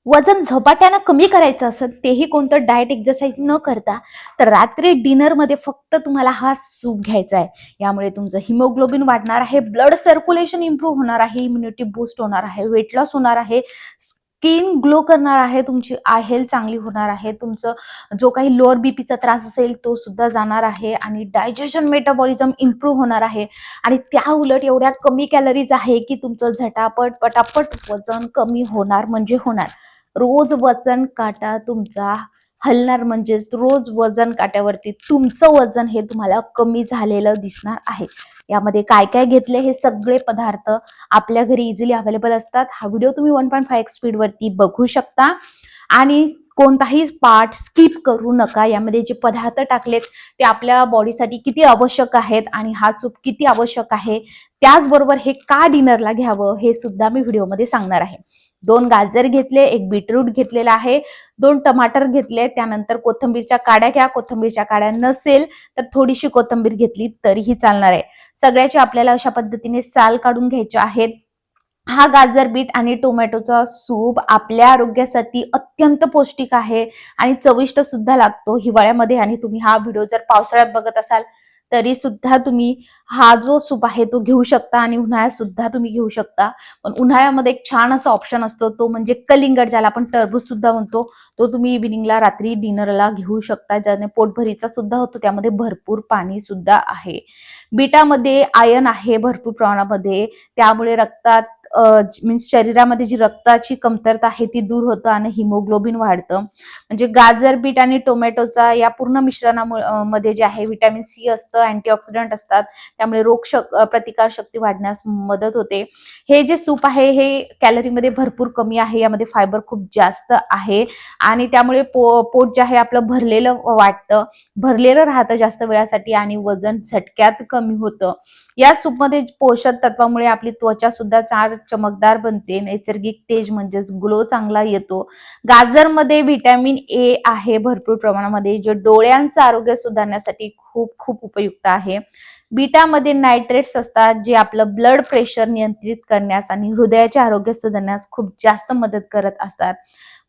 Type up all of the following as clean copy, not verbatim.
वजन झपाट्यानं कमी करायचं असेल, तेही कोणतं डाएट एक्सरसाइज न करता, तर रात्री डिनरमध्ये फक्त तुम्हाला हा सूप घ्यायचा आहे. यामुळे तुमचं हिमोग्लोबिन वाढणार आहे, ब्लड सर्क्युलेशन इम्प्रूव्ह होणार आहे, इम्युनिटी बूस्ट होणार आहे, वेट लॉस होणार आहे, स्किन ग्लो करणार आहे, तुमची आय हेल्थ चांगली होणार आहे, तुमचं जो काही लोअर बीपीचा त्रास असेल तो सुद्धा जाणार आहे आणि डायजेशन मेटाबॉलिझम इम्प्रूव्ह होणार आहे. आणि त्या उलट एवढ्या कमी कॅलरीज आहे की तुमचं झटापट पटापट वजन कमी होणार म्हणजे होणार. रोज वजन काटा तुमचा हलणार, म्हणजेच रोज वजन काट्यावरती तुमचं वजन हे तुम्हाला कमी झालेलं दिसणार आहे. यामध्ये काय काय घेतले हे सगळे पदार्थ आपल्या घरी इझिली अवेलेबल असतात. हा व्हिडिओ तुम्ही 1.5x स्पीड वरती बघू शकता आणि कोणताही पार्ट स्किप करू नका. यामध्ये जे पदार्थ टाकलेत ते आपल्या बॉडीसाठी किती आवश्यक आहेत आणि हा सूप किती आवश्यक आहे, त्याचबरोबर हे का डिनरला घ्यावं हे सुद्धा मी व्हिडिओमध्ये सांगणार आहे. 2 गाजर घेतले, 1 बीटरूट घेतलेला आहे, 2 टमाटर घेतले, त्यानंतर कोथिंबीरच्या काड्या घ्या. कोथिंबीरच्या काड्या नसेल तर थोडीशी कोथिंबीर घेतली तरीही चालणार आहे. सगळ्याची आपल्याला अशा पद्धतीने साल काढून घ्यायचे आहेत. हा गाजर, बीट आणि टोमॅटोचा सूप आपल्या आरोग्यासाठी अत्यंत पौष्टिक आहे आणि चविष्ट सुद्धा लागतो हिवाळ्यामध्ये. आणि तुम्ही हा व्हिडिओ जर पावसाळ्यात बघत असाल तरी सुद्धा तुम्ही हा जो सूप आहे तो घेऊ शकता आणि उन्हाळ्यात सुद्धा तुम्ही घेऊ शकता. पण उन्हाळ्यामध्ये एक छान असा ऑप्शन असतो, तो म्हणजे कलिंगड, ज्याला आपण टरबूज सुद्धा म्हणतो. तो तुम्ही इव्हिनिंगला रात्री डिनरला घेऊ शकता, ज्याने पोटभरीचा सुद्धा होतो. त्यामध्ये भरपूर पाणी सुद्धा आहे. बीटामध्ये आयर्न आहे भरपूर प्रमाणामध्ये, त्यामुळे रक्तात मीन्स शरीरामध्ये जी रक्ताची कमतरता आहे ती दूर होतं आणि हिमोग्लोबिन वाढतं. म्हणजे गाजर, बीट आणि टोमॅटोचा या पूर्ण मिश्रणामध्ये जे आहे व्हिटॅमिन सी असतं, अँटीऑक्सिडंट असतात, त्यामुळे प्रतिकार शक्ती वाढण्यास मदत होते. हे जे सूप आहे हे कॅलरीमध्ये भरपूर कमी आहे, यामध्ये फायबर खूप जास्त आहे आणि त्यामुळे पोट जे आहे आपलं भरलेलं वाटतं, भरलेलं राहतं जास्त वेळासाठी आणि वजन झटक्यात कमी होतं. या सूपमध्ये पोषक तत्वामुळे आपली त्वचा सुद्धा चमकदार बनते, नैसर्गिक तेज म्हणजेच ग्लो चांगला येतो. गाजरमध्ये व्हिटॅमिन ए आहे भरपूर प्रमाणामध्ये, जे डोळ्यांचं आरोग्य सुधारण्यासाठी खूप खूप उपयुक्त आहे. बीटामध्ये नायट्रेट्स असतात, जे आपलं ब्लड प्रेशर नियंत्रित करण्यास आणि हृदयाचे आरोग्य सुधारण्यास खूप जास्त मदत करत असतात.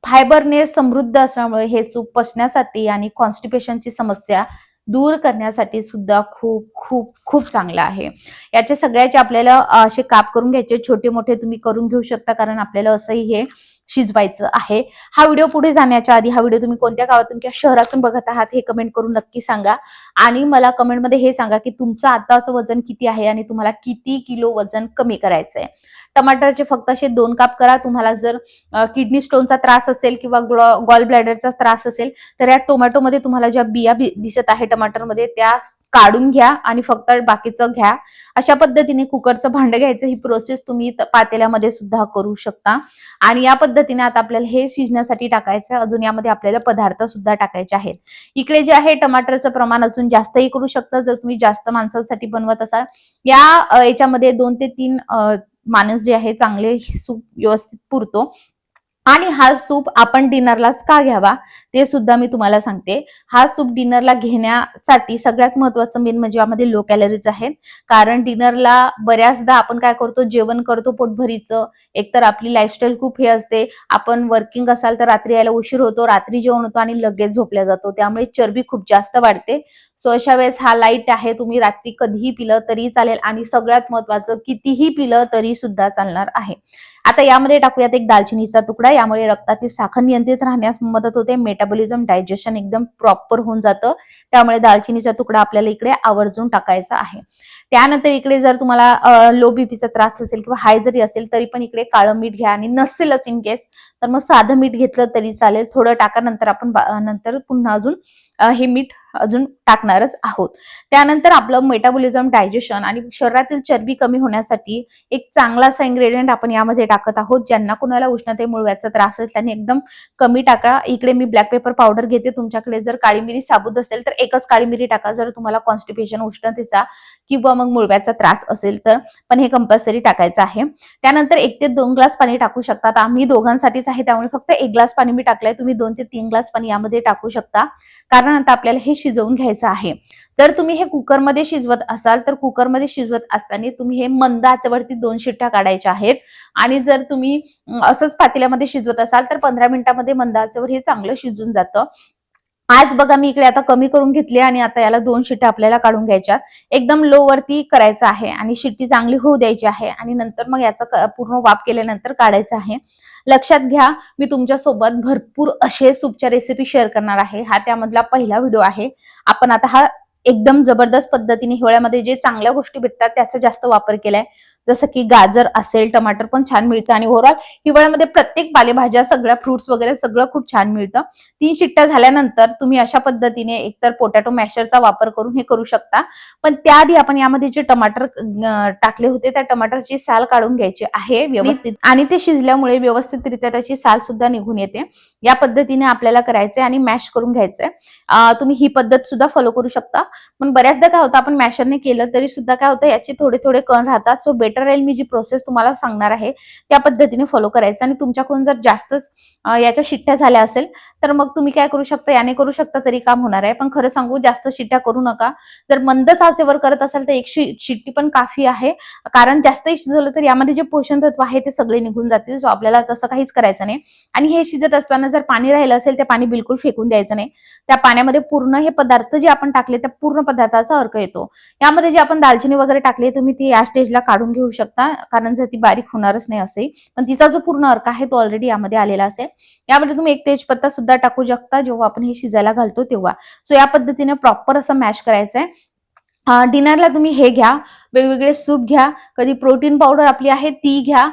फायबरने समृद्ध असल्यामुळे हे सूप पचण्यासाठी आणि कॉन्स्टिपेशनची समस्या दूर करण्यासाठी सुद्धा खूप खूप खूप चांगलं आहे. याचे सगळ्याचे आपल्याला असे काप करून घ्यायचे, छोटे मोठे तुम्ही करून घेऊ शकता, कारण आपल्याला असंही हे शिजवायचं आहे. हा व्हिडिओ पुढे जाण्याच्या आधी, हा व्हिडिओ तुम्ही कोणत्या गावातून किंवा शहरातून बघत आहात हे कमेंट करून नक्की सांगा. आणि मला कमेंटमध्ये हे सांगा की तुमचं आताचं वजन किती आहे आणि तुम्हाला किती किलो वजन कमी करायचं आहे. टमाटरचे फक्त असे 2 काप करा. तुम्हाला जर किडनी स्टोनचा त्रास असेल किंवा गॉल ब्लॅडरचा त्रास असेल तर या टोमॅटोमध्ये तुम्हाला ज्या बिया दिसत आहे टमाटरमध्ये त्या काढून घ्या आणि फक्त बाकीचं घ्या. अशा पद्धतीने कुकरचं भांडं घ्यायचं. ही प्रोसेस तुम्ही पातेल्यामध्ये सुद्धा करू शकता. आणि या पद्धतीने आता आपल्याला हे शिजण्यासाठी टाकायचं. अजून यामध्ये आपल्याला पदार्थ सुद्धा टाकायचे आहेत. इकडे जे आहे टमाटरचं प्रमाण अजून जास्तही करू शकता जर तुम्ही जास्त माणसांसाठी बनवत असाल. याच्यामध्ये 2 ते 3 माणूस जे आहे चांगले सूप व्यवस्थित पुरतो. आणि हा सूप आपण डिनरलाच का घ्यावा ते सुद्धा मी तुम्हाला सांगते. हा सूप डिनरला घेण्यासाठी सगळ्यात महत्वाचं मेन म्हणजे यामध्ये लो कॅलरीज आहेत. कारण डिनरला बऱ्याचदा आपण काय करतो, जेवण करतो पोटभरीचं. एकतर आपली लाईफस्टाईल खूप हे असते, आपण वर्किंग असाल तर रात्री यायला उशीर होतो, रात्री जेवण होतो आणि लगेच झोपल्या जातो, त्यामुळे चरबी खूप जास्त वाढते. सो अशा वेळेस हा लाईट आहे, तुम्ही रात्री कधीही पिलं तरी चालेल आणि सगळ्यात महत्वाचं कितीही पिलं तरी सुद्धा चालणार आहे. आता यामध्ये टाकूयात एक दालचिनीचा तुकडा. यामुळे रक्तातील साखर नियंत्रित राहण्यास मदत होते, मेटाबॉलिझम डायजेशन एकदम प्रॉपर होऊन जातं. त्यामुळे दालचिनीचा तुकडा आपल्याला इकडे आवर्जून टाकायचा आहे. त्यानंतर इकडे जर तुम्हाला लो बीपीचा त्रास असेल किंवा हाय जरी असेल तरी पण इकडे काळं मीठ घ्या आणि नसेलच इन केस तर मग साधं मीठ घेतलं तरी चालेल. थोडं टाका, नंतर आपण नंतर पुन्हा अजून हे मीठ अजून टाकणारच आहोत. त्यानंतर आपलं मेटाबॉलिझम डायजेशन आणि शरीरातील चरबी कमी होण्यासाठी एक चांगला असा इन्ग्रेडियंट आपण यामध्ये टाकत आहोत. ज्यांना कोणाला उष्णतेमुळे त्रास असेल त्यांनी एकदम कमी टाका. इकडे मी ब्लॅक पेपर पावडर घेते. तुमच्याकडे जर काळी मिरी साबूत असेल तर एकच काळी मिरी टाका, जर तुम्हाला कॉन्स्टिपेशन उष्णतेचा किंवा मग मुळव्याचा त्रास असेल तर. पण हे कंपल्सरी टाकायचं आहे. त्यानंतर 1 ते 2 ग्लास पाणी टाकू शकतात. आम्ही दोघांसाठीच आहे त्यामुळे फक्त 1 ग्लास पाणी मी टाकलंय. तुम्ही 2 ते 3 ग्लास पाणी यामध्ये टाकू शकता, कारण आता आपल्याला हे शिजवून घ्यायचं आहे. जर तुम्ही हे कुकरमध्ये शिजवत असाल तर कुकरमध्ये शिजवत असताना तुम्ही हे मंद आचेवरती 2 शिट्ट्या काढायच्या आहेत. आणि जर तुम्ही असंच पातेल्यामध्ये शिजवत असाल तर 15 मिनिटांमध्ये मंद आचेवर हे चांगलं शिजून जातं. आज बघा मी इकडे आता कमी करून घेतली आणि आता याला 2 शिट्ट्या आपल्याला काढून घ्यायच्या. एकदम लो वरती करायचं आहे आणि शिट्टी चांगली होऊ द्यायची आहे आणि नंतर मग याचा पूर्ण वाफ केल्यानंतर काढायचं आहे. लक्षात घ्या, मी तुमच्या सोबत भरपूर असे सूपच्या रेसिपी शेअर करणार आहे. हा त्यामधला पहिला व्हिडिओ आहे. आपण आता हा एकदम जबरदस्त पद्धतीने हिवाळ्यामध्ये जे चांगल्या गोष्टी भेटतात त्याचा जास्त वापर केलाय. जसं की गाजर असेल, टमाटर पण छान मिळतं आणि ओव्हरऑल हिवाळ्यामध्ये प्रत्येक पालेभाज्या, सगळ्या फ्रुट्स वगैरे सगळं खूप छान मिळतं. 3 शिट्ट्या झाल्यानंतर तुम्ही अशा पद्धतीने एकतर पोटॅटो मॅशरचा वापर करून हे करू शकता. पण त्याआधी आपण यामध्ये जे टमाटर टाकले होते त्या टमाटरची साल काढून घ्यायची आहे व्यवस्थित आणि ते शिजल्यामुळे व्यवस्थितरित्या त्याची साल सुद्धा निघून येते. या पद्धतीने आपल्याला करायचंय आणि मॅश करून घ्यायचंय. तुम्ही ही पद्धत सुद्धा फॉलो करू शकता. पण बऱ्याचदा काय होतं आपण मॅशरने केलं तरी सुद्धा काय होतं याचे थोडे थोडे कण राहतात. सो बेटर राहील मी जी प्रोसेस तुम्हाला सांगणार आहे त्या पद्धतीने फॉलो करायचं. आणि तुमच्याकडून जर जास्तच याच्या शिट्ट्या झाल्या असेल तर मग तुम्ही काय करू शकता, याने करू शकता तरी काम होणार आहे. पण खरं सांगू जास्त शिट्ट्या करू नका. जर मंद आचेवर करत असाल तर एक शिट्टी पण काफी आहे. कारण जास्तही शिजवलं तर यामध्ये जे पोषण तत्व आहे ते सगळे निघून जातील. सो आपल्याला तसं काहीच करायचं नाही. आणि हे शिजत असताना जर पाणी राहिलं असेल ते पाणी बिलकुल फेकून द्यायचं नाही. त्या पाण्यामध्ये पूर्ण हे पदार्थ जे आपण टाकले त्या पूर्ण पदार्थाचा अर्क येतो. यामध्ये जे आपण दालचिनी वगैरे टाकली तुम्ही ती या स्टेजला काढून घेऊ शकता, कारण जर ती बारीक होणारच नाही असे. पण तिचा जो पूर्ण अर्क आहे तो ऑलरेडी यामध्ये आलेला असेल. यामध्ये तुम्ही एक तेजपत्ता सुद्धा टाकू शकता जेव्हा आपण हे शिजायला घालतो तेव्हा. सो या पद्धतीने प्रॉपर असं मॅश करायचंय. डिनरला तुम्ही हे घ्या, वेगवेगळे सूप घ्या, कधी प्रोटीन पावडर आपली आहे ती घ्या.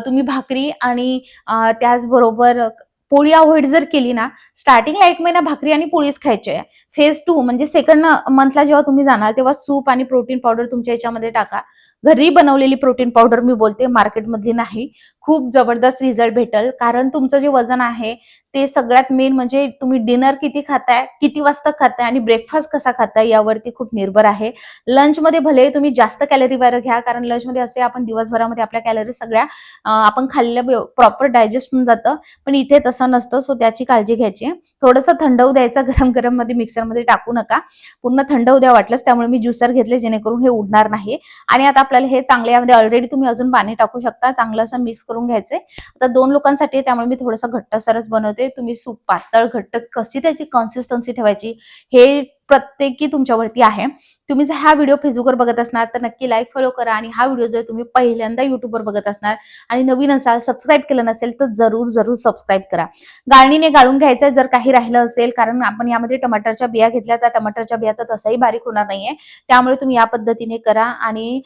तुम्ही भाकरी आणि त्याचबरोबर पोळी अवॉइड जर केली ना, स्टार्टिंगला 1 महिना भाकरी आणि पोळीच खायची आहे. फेज 2 म्हणजे सेकंड मंथला जेव्हा तुम्ही जाणार तेव्हा सूप आणि प्रोटीन पावडर तुमच्या याच्यामध्ये टाका. घरी बनवलेली प्रोटीन पावडर मी बोलते, मार्केटमधली नाही. खूप जबरदस्त रिझल्ट भेटेल. कारण तुमचं जे वजन आहे ते सगळ्यात मेन म्हणजे तुम्ही डिनर किती खाताय, किती वाजता खाताय आणि ब्रेकफास्ट कसा खाताय यावरती खूप निर्भर आहे. लंचमध्ये भले तुम्ही जास्त कॅलरी वारं घ्या, कारण लंचमध्ये असे आपण दिवसभरामध्ये आपल्या कॅलरी सगळ्या आपण खाल्लेल्या प्रॉपर डायजेस्ट होऊन जातं. पण इथे तसं नसतं. सो त्याची काळजी घ्यायची. थोडंसं थंड होऊ द्यायचं, गरम गरम मध्ये मिक्सरमध्ये टाकू नका. पूर्ण थंड होऊ द्या वाटलंच. त्यामुळे मी ज्युसर घेतले जेणेकरून हे उडणार नाही. आणि आता आपल्याला हे चांगले यामध्ये ऑलरेडी तुम्ही अजून पाणी टाकू शकता. चांगलं असं मिक्स करून घ्यायचंय. आता 2 लोकांसाठी त्यामुळे मी थोडंसं घट्टसरच बनवते. तुम्ही सूप पातळ घट्ट कशी त्याची कन्सिस्टन्सी ठेवायची हे प्रत्येकी तुमच्यावरती आहे. तुम्ही जर हा व्हिडिओ फेसबुकवर बघत असणार तर नक्की लाईक फॉलो करा. आणि हा व्हिडिओ जर तुम्ही पहिल्यांदा युट्यूबवर बघत असणार आणि नवीन असाल, सबस्क्राईब केलं नसेल तर जरूर जरूर सबस्क्राईब करा. गाळणीने गाळून घ्यायचं जर काही राहिलं असेल, कारण आपण यामध्ये टमाटरच्या बिया घेतल्या तर टमाटरच्या बिया तर तसंही बारीक होणार नाहीये. त्यामुळे तुम्ही या पद्धतीने करा. आणि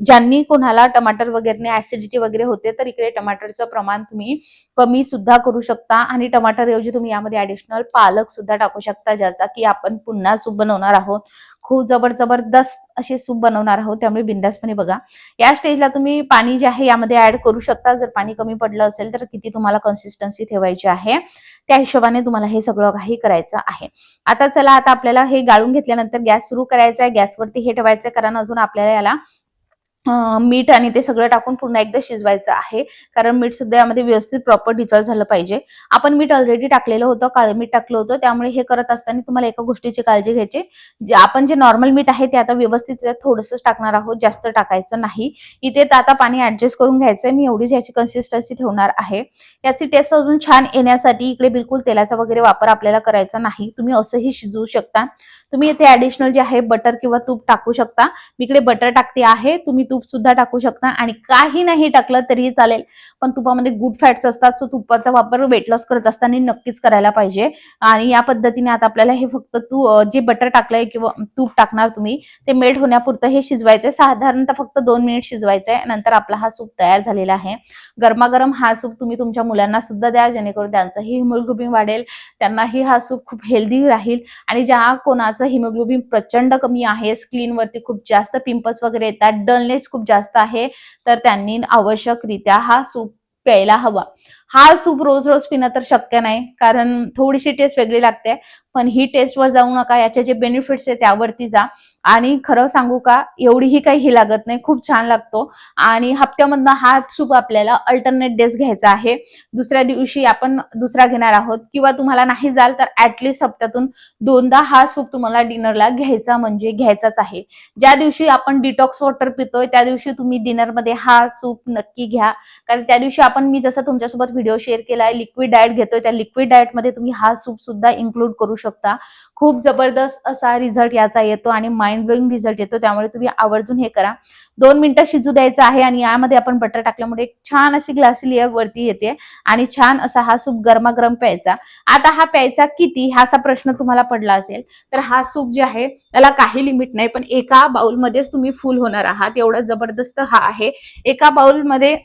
ज्यांनी कोणाला टमाटर वगैरे ऍसिडिटी वगैरे होते तर इकडे टमाटरचं प्रमाण तुम्ही कमी सुद्धा करू शकता. आणि टमाटर ऐवजी तुम्ही यामध्ये ऍडिशनल पालक सुद्धा टाकू शकता, ज्याचा की आपण पुन्हा सूप बनवणार आहोत. खूप जबरदस्त असे सूप बनवणार आहोत. त्यामुळे बिंदासपणे बघा. या स्टेजला तुम्ही पाणी जे आहे यामध्ये ऍड करू शकता. जर पाणी कमी पडलं असेल तर किती तुम्हाला कन्सिस्टन्सी ठेवायची आहे त्या हिशोबाने तुम्हाला हे सगळं काही करायचं आहे. आता चला, आता आपल्याला हे गाळून घेतल्यानंतर गॅस सुरू करायचा आहे. गॅसवरती हे ठेवायचं कारण अजून आपल्याला याला मीठ आणि ते सगळं टाकून पुन्हा एकदा शिजवायचं आहे. कारण मीठ सुद्धा यामध्ये व्यवस्थित प्रॉपर डिझॉल्व झालं पाहिजे. आपण मीठ ऑलरेडी टाकलेलं होतं, काळं मीठ टाकलं होतं. त्यामुळे हे करत असताना तुम्हाला एका गोष्टीची काळजी घ्यायची, जे आपण जे नॉर्मल मीठ आहे ते आता व्यवस्थित थोडंसंच टाकणार आहोत, जास्त टाकायचं नाही. इथे आता पाणी ऍडजस्ट करून घ्यायचंय. मी एवढीच याची कन्सिस्टन्सी ठेवणार आहे. याची टेस्ट अजून छान येण्यासाठी इकडे बिलकुल तेलाचा वगैरे वापर आपल्याला करायचा नाही. तुम्ही असंही शिजवू शकता. तुम्ही इथे ऍडिशनल जे आहे बटर किंवा तूप टाकू शकता. मी इकडे बटर टाकते आहे, तुम्ही तूप सुद्धा टाकू शकता. आणि काही नाही टाकलं तरीही चालेल, पण तुपामध्ये गुड फॅट्स असतात. सो तुपाचा वापर वेट लॉस करत असताना नक्कीच करायला पाहिजे. आणि या पद्धतीने आता आपल्याला हे फक्त जे बटर टाकलंय किंवा तूप टाकणार तुम्ही ते मेल्ट होण्यापुरतं हे शिजवायचंय. साधारणतः फक्त 2 मिनिट शिजवायचंय. नंतर आपला हा सूप तयार झालेला आहे. गरमागरम हा सूप तुम्ही तुमच्या मुलांना सुद्धा द्या, जेणेकरून त्यांचंही हिमोग्लोबिन वाढेल, त्यांनाही हा सूप खूप हेल्दी राहील. आणि ज्या कोणाचं हिमोग्लोबिन प्रचंड कमी आहे, स्किन वरती खूप जास्त पिंपल्स वगैरे येतात, डलनेस खूप जास्त आहे, तर त्यांनी आवश्यकरित्या हा सूप प्यायला हवा. हा सूप रोज रोज पिणं तर शक्य नाही, कारण थोडीशी टेस्ट वेगळी लागते. पण ही टेस्टवर जाऊ नका, याचे जे बेनिफिट्स आहे त्यावरती जा. आणि खरं सांगू का, एवढीही काही ही लागत नाही, खूप छान लागतो. आणि हप्त्यामधनं हा सूप आपल्याला अल्टरनेट डेज घ्यायचा आहे. दुसऱ्या दिवशी आपण दुसरा घेणार आहोत, किंवा तुम्हाला नाही जाल तर ऍटलिस्ट हप्त्यातून 2दा हा सूप तुम्हाला डिनरला घ्यायचा म्हणजे घ्यायचाच आहे. ज्या दिवशी आपण डिटॉक्स वॉटर पितोय त्या दिवशी तुम्ही डिनरमध्ये हा सूप नक्की घ्या. कारण त्या दिवशी मी जसं तुमच्यासोबत व्हिडिओ शेअर केलाय, लिक्विड डाएट घेतोय, त्या लिक्विड डाएटमध्ये तुम्ही हा सूप सुद्धा इन्क्लूड करू शकता. खूप जबरदस्त असा रिझल्ट याचा येतो आणि माइंड ब्लोइंग रिझल्ट येतो. त्यामुळे तुम्ही आवर्जून हे करा. 2 मिनिटं शिजू द्यायचं आहे आणि यामध्ये आपण बटर टाकल्यामुळे एक छान अशी ग्लासी लेअर वरती येते आणि छान असा हा सूप गरमागरम प्यायचा. आता हा प्यायचा किती, हा असा प्रश्न तुम्हाला पडला असेल, तर हा सूप जे आहे त्याला काही लिमिट नाही, पण एका बाउलमध्येच तुम्ही फुल होणार आहात, एवढा जबरदस्त हा आहे. एका बाउलमध्ये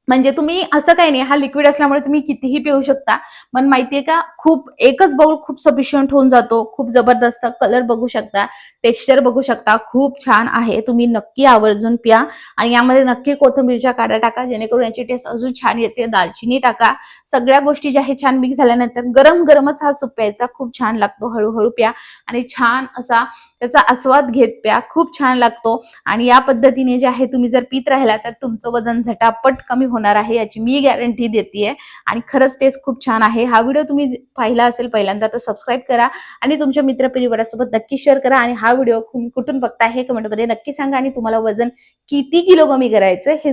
म्हणजे तुम्ही असं काही नाही, हा लिक्विड असल्यामुळे तुम्ही कितीही पिऊ शकता. पण माहितीये का, खूप एकच बाउल खूप सफिशियंट होऊन जातो. खूप जबरदस्त कलर बघू शकता, टेक्स्चर बघू शकता, खूप छान आहे. तुम्ही नक्की आवर्जून प्या. आणि यामध्ये नक्की कोथिंबीरच्या काड्या टाका, जेणेकरून याची टेस्ट अजून छान येते. दालचिनी टाका. सगळ्या गोष्टी ज्या आहेत छान मिक्स झाल्यानंतर गरम गरमच हा सूप प्यायचा, खूप छान लागतो. हळूहळू प्या आणि छान असा त्याचा आस्वाद घेत प्या, खूप छान लागतो. आणि या पद्धतीने जे आहे तुम्ही जर पीत राहिला तर तुमचं वजन झटापट कमी होणार आहे, याची मी गॅरंटी देतेय. आणि खरंच टेस्ट खूप छान आहे. हा व्हिडिओ तुम्ही पाहिला असेल पहिल्यांदा तर सबस्क्राईब करा आणि तुमच्या मित्रपरिवारासोबत नक्की शेअर करा. आणि हा व्हिडिओ कुठून बघताय हे कमेंटमध्ये नक्की सांगा. आणि तुम्हाला वजन किती किलो कमी करायचं हे